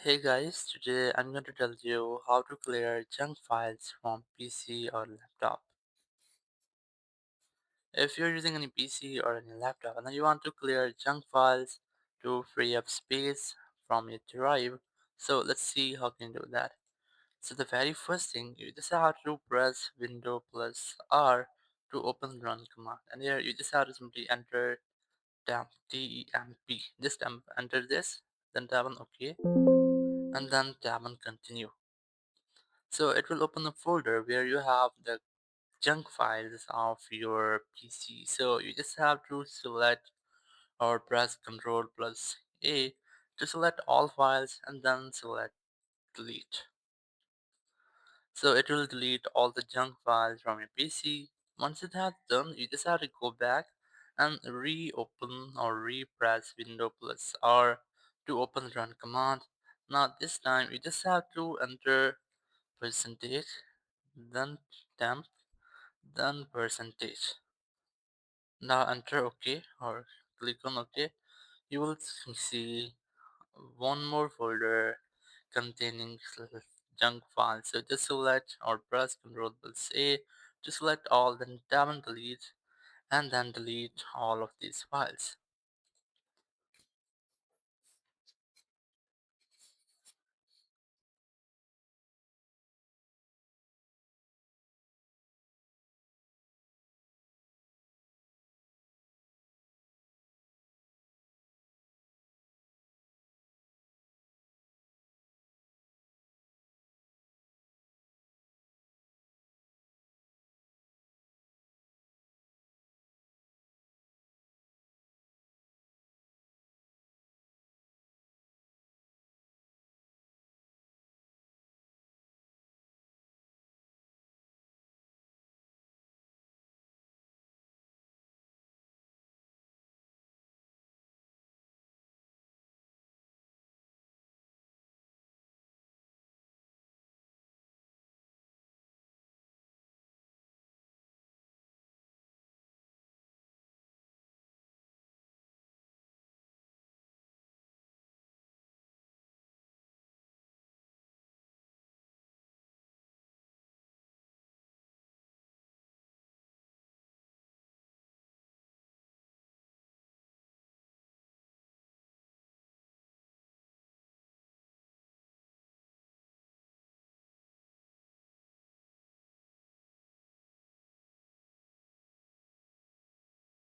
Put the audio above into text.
Hey guys, today I'm going to tell you how to clear junk files from PC or laptop. If you're using any PC or any laptop and you want to clear junk files to free up space from your drive, so let's see how can you do that. So the very first thing, you just have to press Window plus R to open run command. And here you just have to simply enter temp, T-E-M-P. Just enter this, then tap on OK, and then tap on continue. So it will open a folder where you have the junk files of your PC. So you just have to select or press Ctrl plus A to select all files and then select delete. So it will delete all the junk files from your PC. Once it has done, you just have to go back and reopen or repress Window plus R to open the run command. Now this time you just have to enter percentage, then temp, then percentage. Now enter OK or click on OK. You will see one more folder containing junk files. So just select or press Ctrl plus A to select all, then tap on delete and then delete all of these files.